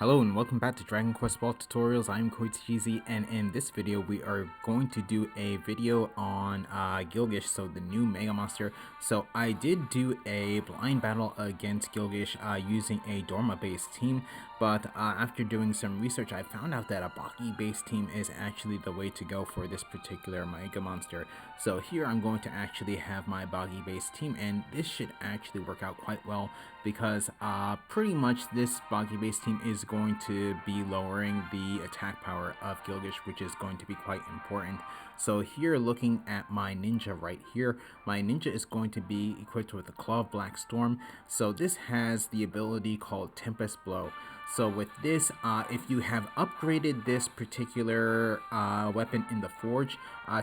Hello and welcome back to Dragon Quest Ball Tutorials. I'm Koichizi, and in this video we are going to do a video on Gilgish, so the new Mega Monster. So I did do a blind battle against Gilgish using a Dorma based team, but after doing some research I found out that a Bagi based team is actually the way to go for this particular Mega Monster. So here I'm going to actually have my Bagi based team, and this should actually work out quite well because pretty much this Bagi based team is going to be lowering the attack power of Gilgish, which is going to be quite important. So here, looking at my ninja right here, my ninja is going to be equipped with a Claw of Black Storm. So this has the ability called Tempest Blow. So with this, if you have upgraded this particular weapon in the Forge,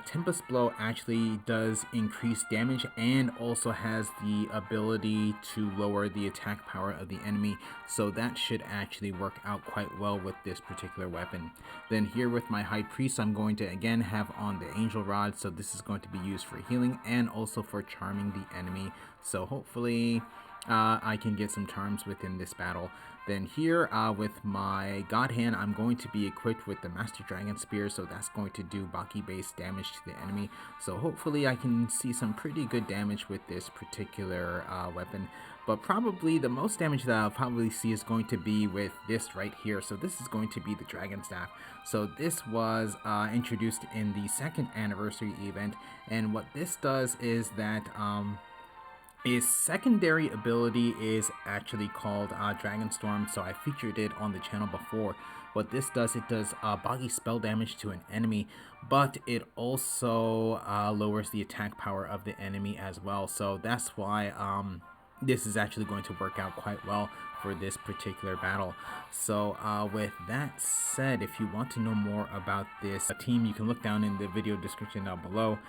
Tempest Blow actually does increase damage and also has the ability to lower the attack power of the enemy. So that should actually work out quite well with this particular weapon. Then here with my High Priest, I'm going to again have on the Angel Rod. So this is going to be used for healing and also for charming the enemy. So hopefully I can get some charms within this battle. Then here with my God Hand, I'm going to be equipped with the Master Dragon Spear, so that's going to do Baki based damage to the enemy. So hopefully I can see some pretty good damage with this particular weapon. But probably the most damage that I'll probably see is going to be with this right here. So this is going to be the Dragon Staff. So this was introduced in the 2nd anniversary event, and what this does is that his secondary ability is actually called Dragon Storm, so I featured it on the channel before. What this does, it does Bagi spell damage to an enemy, but it also lowers the attack power of the enemy as well. So that's why this is actually going to work out quite well for this particular battle. So with that said, if you want to know more about this team, you can look down in the video description down below.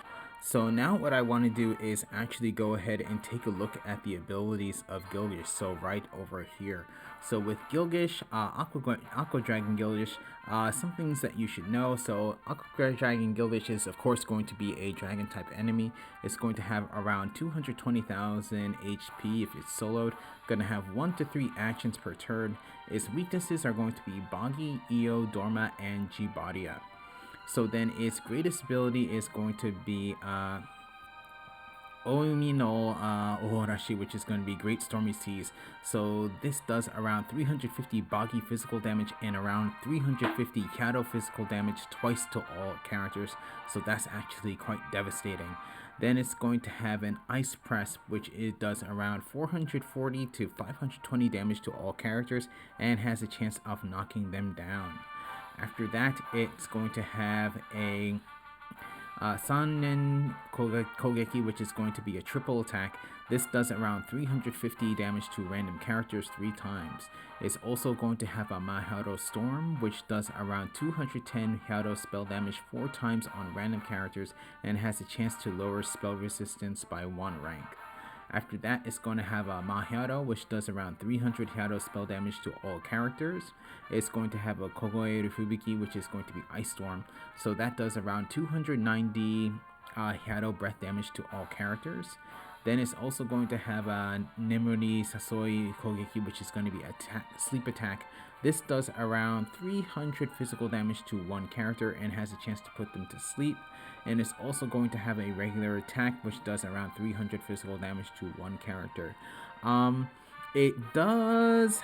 So now what I want to do is actually go ahead and take a look at the abilities of Gilgish. So right over here. So with Gilgish, Aqua Dragon Gilgish, some things that you should know. So Aqua Dragon Gilgish is of course going to be a dragon type enemy. It's going to have around 220,000 HP if it's soloed. Going to have 1 to 3 actions per turn. Its weaknesses are going to be Bagi, Io, Dorma, and Jibadia. So then its greatest ability is going to be Oimi no Oharashi, which is going to be Great Stormy Seas. So this does around 350 Bagi physical damage and around 350 Shadow physical damage twice to all characters. So that's actually quite devastating. Then it's going to have an Ice Press, which it does around 440 to 520 damage to all characters and has a chance of knocking them down. After that, it's going to have a Sannen Kogeki, which is going to be a triple attack. This does around 350 damage to random characters 3 times. It's also going to have a Mahado Storm, which does around 210 Shadow spell damage 4 times on random characters and has a chance to lower spell resistance by 1 rank. After that, it's going to have a Mahado, which does around 300 Shadow spell damage to all characters. It's going to have a Kogoe Fubiki, which is going to be Ice Storm. So that does around 290 Shadow breath damage to all characters. Then it's also going to have a Nemuri Sasoi Kogeki, which is going to be a sleep attack. This does around 300 physical damage to 1 character and has a chance to put them to sleep. And it's also going to have a regular attack, which does around 300 physical damage to 1 character. It doesn't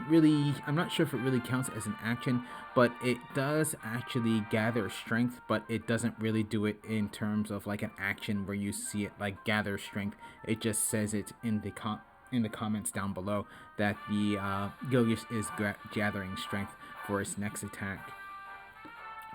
really, I'm not sure if it really counts as an action, but it does actually gather strength, but it doesn't really do it in terms of like an action where you see it like gather strength. It just says it in the comments down below that the Gilgish is gathering strength for its next attack.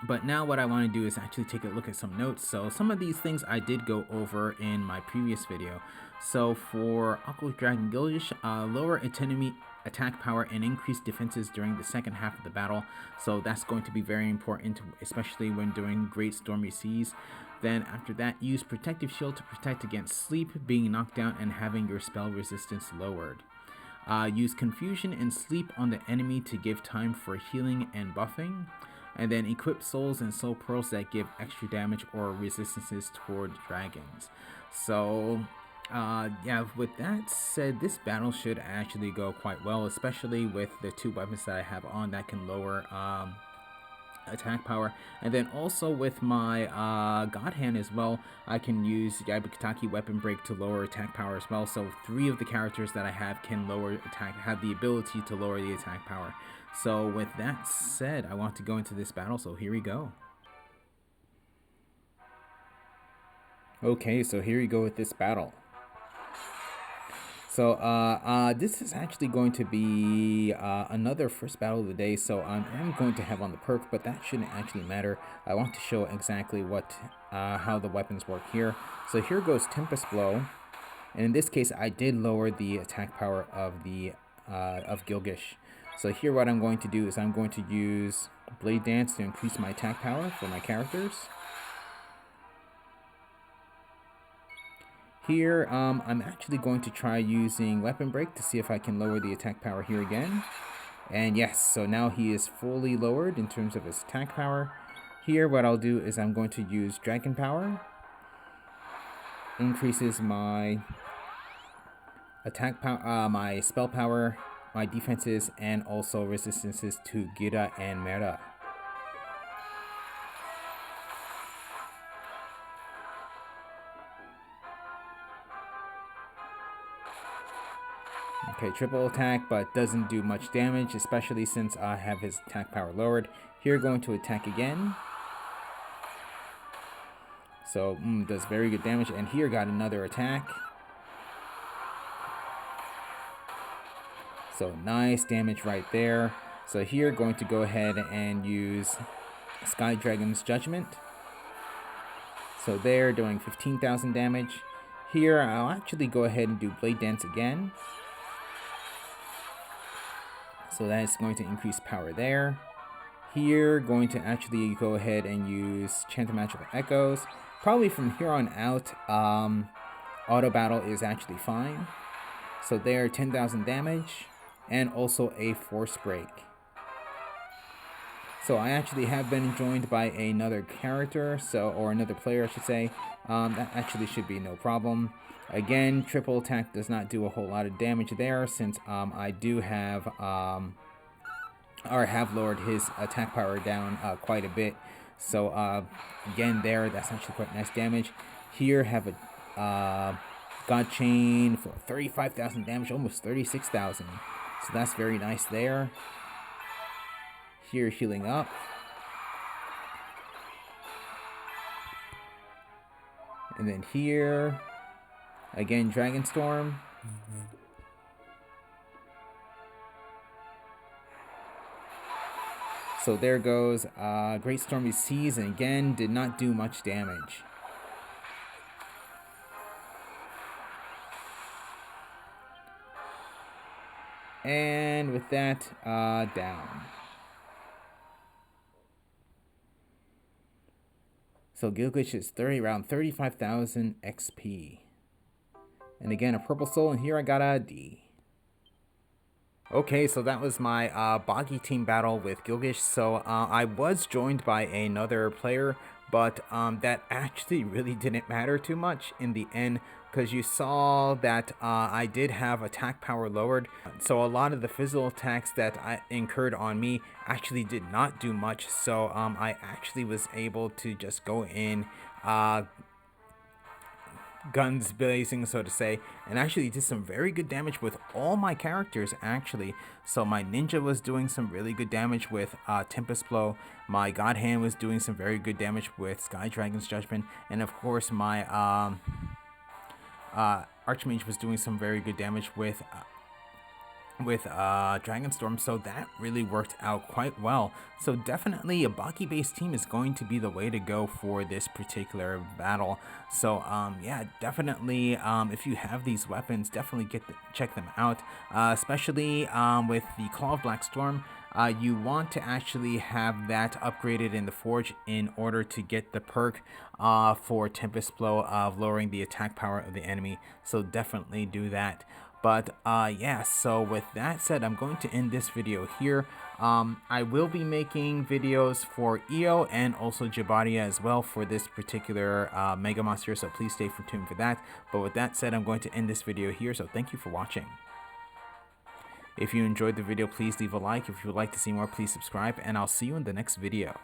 But now what I want to do is actually take a look at some notes. So some of these things I did go over in my previous video. So for Aqua Dragon Gilgish, lower enemy attack power and increase defenses during the second half of the battle. So that's going to be very important, especially when doing Great Stormy Seas. Then after that, use Protective Shield to protect against sleep, being knocked down, and having your spell resistance lowered. Use Confusion and Sleep on the enemy to give time for healing and buffing. And then equip souls and soul pearls that give extra damage or resistances toward dragons. So Yeah, with that said, this battle should actually go quite well, especially with the 2 weapons that I have on that can lower attack power. And then also with my God Hand as well, I can use Yabuki Weapon Break to lower attack power as well. So 3 of the characters that I have can have the ability to lower the attack power. So with that said, I want to go into this battle, so here we go. Okay, so here we go with this battle. So this is actually going to be another first battle of the day. So I'm going to have on the perk, but that shouldn't actually matter. I want to show exactly how the weapons work here. So here goes Tempest Blow, and in this case, I did lower the attack power of Gilgish. So here, what I'm going to do is I'm going to use Blade Dance to increase my attack power for my characters. Here, I'm actually going to try using Weapon Break to see if I can lower the attack power here again. And yes, so now he is fully lowered in terms of his attack power. Here, what I'll do is I'm going to use Dragon Power. Increases my attack power, my spell power, my defenses, and also resistances to Gira and Mera. Okay, triple attack, but doesn't do much damage, especially since I have his attack power lowered. Here, going to attack again. So, does very good damage. And here, got another attack. So, nice damage right there. So here, going to go ahead and use Sky Dragon's Judgment. So there, doing 15,000 damage. Here, I'll actually go ahead and do Blade Dance again. So that is going to increase power there. Here, going to actually go ahead and use Chant of Magical Echoes. Probably from here on out, auto battle is actually fine. So there, 10,000 damage, and also a Force Break. So I actually have been joined by another character, or another player, I should say. That actually should be no problem. Again, triple attack does not do a whole lot of damage there, since I do have, have lowered his attack power down quite a bit. So again, that's actually quite nice damage. Here, have a God Chain for 35,000 damage, almost 36,000. So that's very nice there. Here, healing up. And then here, again, Dragon Storm. So there goes Great Stormy Seas, and again, did not do much damage. And with that, down. So Gilgish is around 35,000 XP. And again, a purple soul, and here I got a D. Okay, so that was my Bagi Team battle with Gilgish. So I was joined by another player, but that actually really didn't matter too much in the end, because you saw that I did have attack power lowered. So a lot of the physical attacks that I incurred on me actually did not do much. So I actually was able to just go in guns blazing, so to say, and actually did some very good damage with all my characters, actually. So my ninja was doing some really good damage with Tempest Blow, my God Hand was doing some very good damage with Sky Dragon's Judgment, and of course my Archmage was doing some very good damage with Dragon Storm. So that really worked out quite well. So definitely a Bagi based team is going to be the way to go for this particular battle. So yeah, definitely if you have these weapons, definitely check them out, especially with the Claw of Black Storm. You want to actually have that upgraded in the Forge in order to get the perk for Tempest Blow of lowering the attack power of the enemy. So definitely do that. But yeah, so with that said, I'm going to end this video here. I will be making videos for EO and also Jabadia as well for this particular Mega Monster, so please stay tuned for that. But with that said, I'm going to end this video here, so thank you for watching. If you enjoyed the video, please leave a like. If you would like to see more, please subscribe, and I'll see you in the next video.